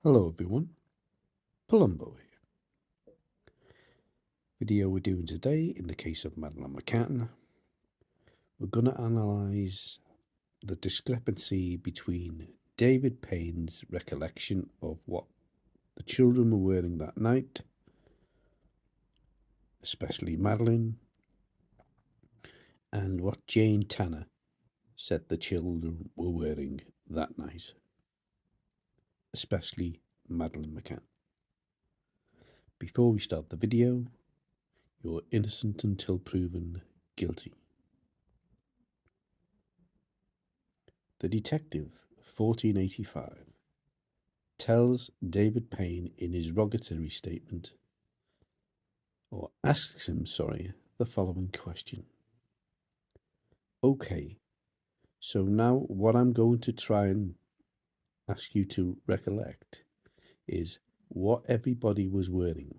Hello everyone, Palumbo here. Video we're doing today in the case of Madeleine McCann. We're going to analyse the discrepancy between David Payne's recollection of what the children were wearing that night, especially Madeleine, and what Jane Tanner said the children were wearing that night, especially Madeleine McCann. Before we start the video, you're innocent until proven guilty. The detective, 1485, tells David Payne in his rogatory statement, or asks him, the following question. Okay, so now what I'm going to try and ask you to recollect is what everybody was wearing.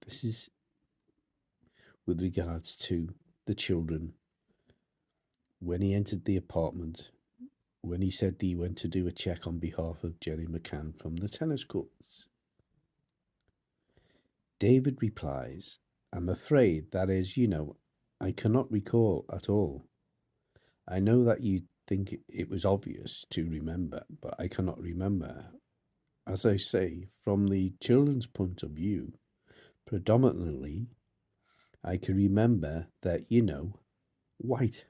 This is with regards to the children when he entered the apartment, when he said he went to do a check on behalf of Jerry McCann from the tennis courts. David replies, I'm afraid that is, I cannot recall at all. I know that you think it was obvious to remember, but I cannot remember. As I say, from the children's point of view, predominantly, I can remember that, white.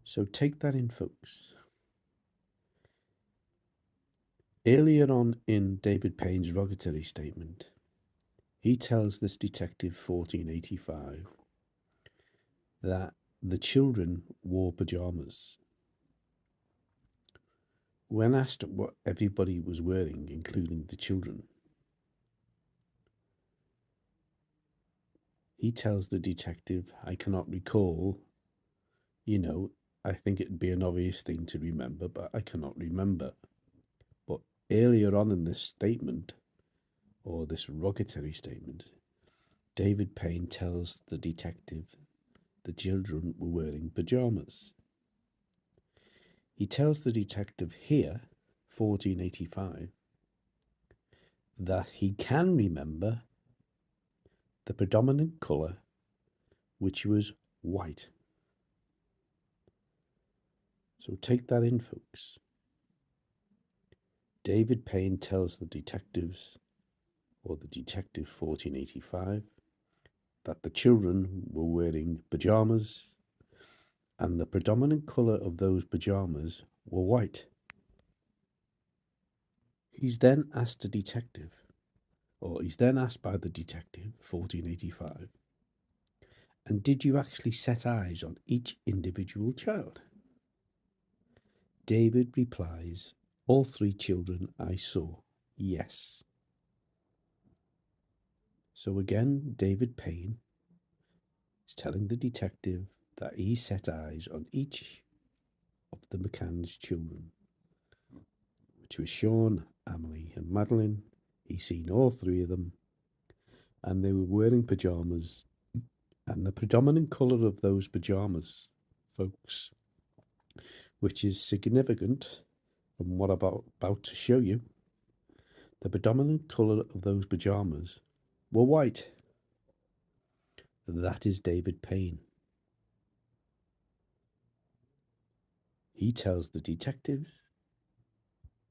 So take that in, folks. Earlier on in David Payne's rogatory statement, he tells this detective 1485 that the children wore pajamas. When asked what everybody was wearing, including the children, he tells the detective, I cannot recall, I think it'd be an obvious thing to remember, but I cannot remember. But earlier on in this statement, or this rogatory statement, David Payne tells the detective the children were wearing pajamas. He tells the detective here, 1485, that he can remember the predominant colour, which was white. So take that in, folks. David Payne tells the detectives, or the detective 1485, that the children were wearing pajamas, and the predominant colour of those pajamas were white. He's then asked by the detective, 1485, and did you actually set eyes on each individual child? David replies, all three children I saw, yes. So again, David Payne is telling the detective that he set eyes on each of the McCann's children, which was Sean, Emily, and Madeleine. He's seen all three of them, and they were wearing pajamas. And the predominant colour of those pajamas, folks, which is significant from what I'm about to show you, the predominant colour of those pajamas were white. That is David Payne. He tells the detectives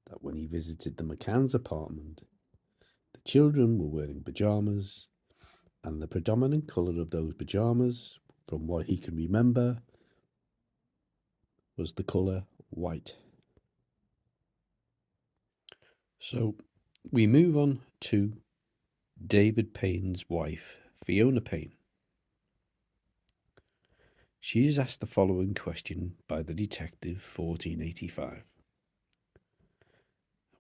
that when he visited the McCann's apartment, the children were wearing pajamas, and the predominant colour of those pajamas, from what he can remember, was the colour white. So we move on to David Payne's wife, Fiona Payne. She is asked the following question by the detective 1485.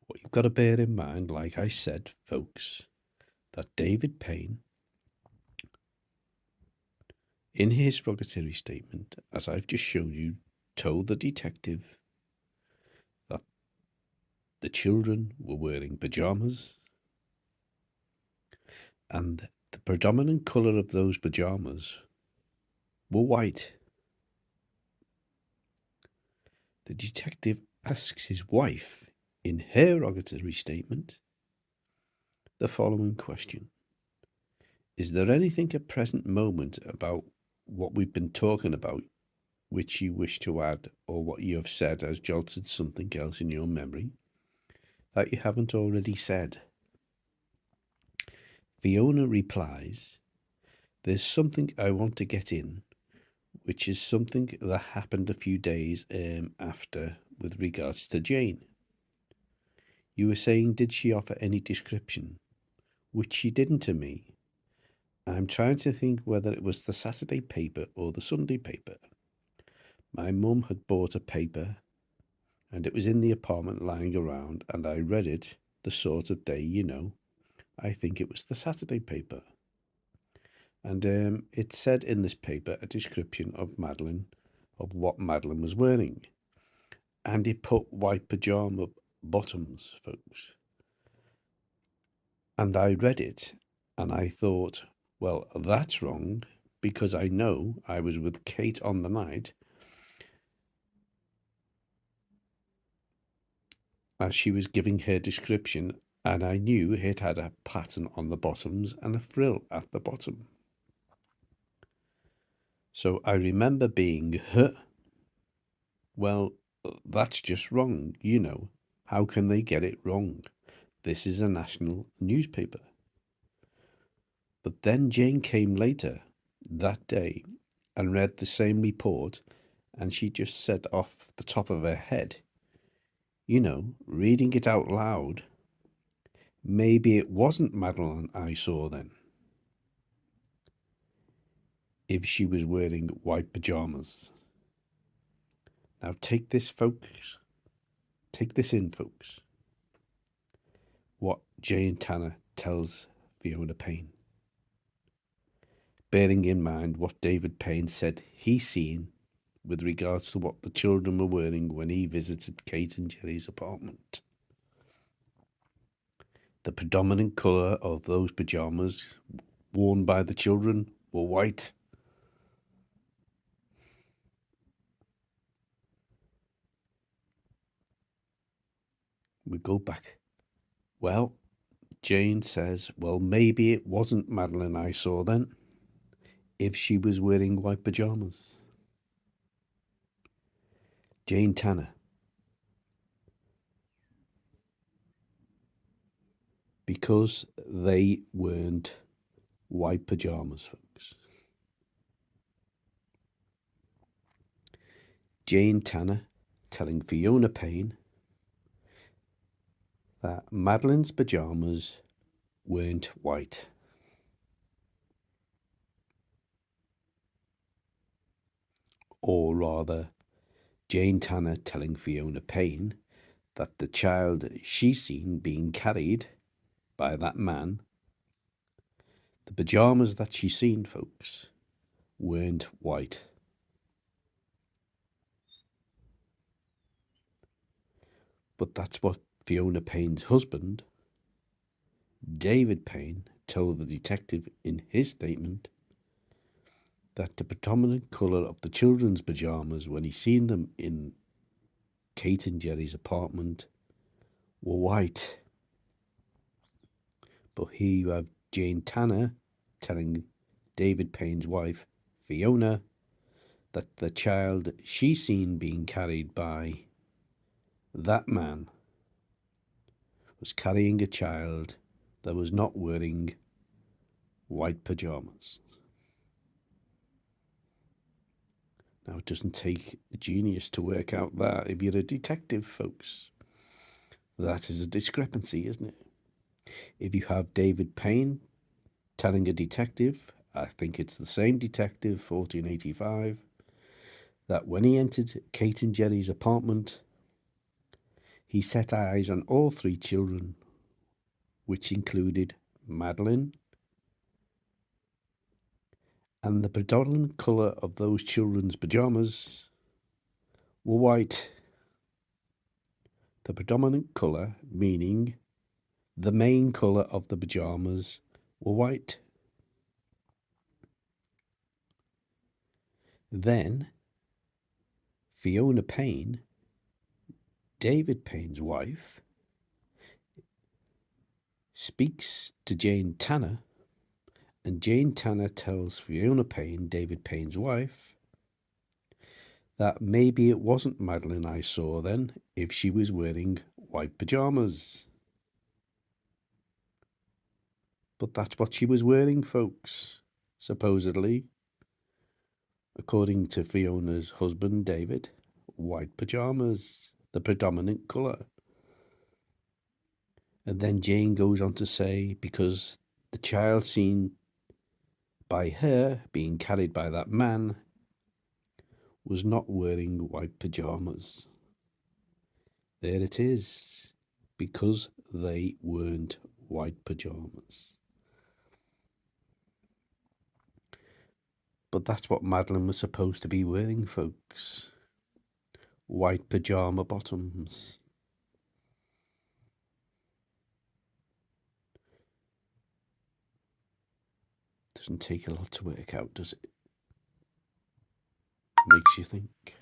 What you've got to bear in mind, like I said, folks, that David Payne, in his rogatory statement, as I've just shown you, told the detective that the children were wearing pajamas, and the predominant colour of those pajamas were white. The detective asks his wife in her rogatory statement the following question: is there anything at present moment about what we've been talking about which you wish to add, or what you have said has jolted something else in your memory that you haven't already said? Fiona replies, there's something I want to get in, which is something that happened a few days after with regards to Jane. You were saying, did she offer any description? Which she didn't to me. I'm trying to think whether it was the Saturday paper or the Sunday paper. My mum had bought a paper and it was in the apartment lying around, and I read it the sort of day, you know. I think it was the Saturday paper. And it said in this paper a description of Madeleine, of what Madeleine was wearing. And it put white pajama bottoms, folks. And I read it and I thought, well, that's wrong, because I know I was with Kate on the night as she was giving her description, and I knew it had a pattern on the bottoms and a frill at the bottom. So I remember being, well, that's just wrong, you know. How can they get it wrong? This is a national newspaper. But then Jane came later that day and read the same report, and she just said off the top of her head, you know, reading it out loud, maybe it wasn't Madeleine I saw then, if she was wearing white pajamas. Now take this, folks. Take this in, folks. What Jane Tanner tells Fiona Payne. Bearing in mind what David Payne said he seen with regards to what the children were wearing when he visited Kate and Jerry's apartment. The predominant colour of those pyjamas worn by the children were white. We go back. Well, Jane says, well, maybe it wasn't Madeleine I saw then, if she was wearing white pyjamas. Jane Tanner. Because they weren't white pyjamas, folks. Jane Tanner telling Fiona Payne that Madeleine's pyjamas weren't white. Or rather, Jane Tanner telling Fiona Payne that the child she seen being carried by that man, the pyjamas that she seen, folks, weren't white. But that's what Fiona Payne's husband, David Payne, told the detective in his statement, that the predominant colour of the children's pyjamas when he seen them in Kate and Jerry's apartment were white. But here you have Jane Tanner telling David Payne's wife, Fiona, that the child she seen being carried by that man was carrying a child that was not wearing white pyjamas. Now, it doesn't take a genius to work out that if you're a detective, folks. That is a discrepancy, isn't it? If you have David Payne telling a detective, I think it's the same detective, 1485, that when he entered Kate and Jerry's apartment, he set eyes on all three children, which included Madeleine, and the predominant colour of those children's pyjamas were white. The predominant colour, meaning the main colour of the pyjamas, were white. Then Fiona Payne, David Payne's wife, speaks to Jane Tanner, and Jane Tanner tells Fiona Payne, David Payne's wife, that maybe it wasn't Madeleine I saw then if she was wearing white pyjamas. But that's what she was wearing, folks, supposedly. According to Fiona's husband, David, white pyjamas, the predominant colour. And then Jane goes on to say, because the child seen by her being carried by that man was not wearing white pyjamas. There it is, because they weren't white pyjamas. But that's what Madeleine was supposed to be wearing, folks. White pyjama bottoms. Doesn't take a lot to work out, does it? Makes you think.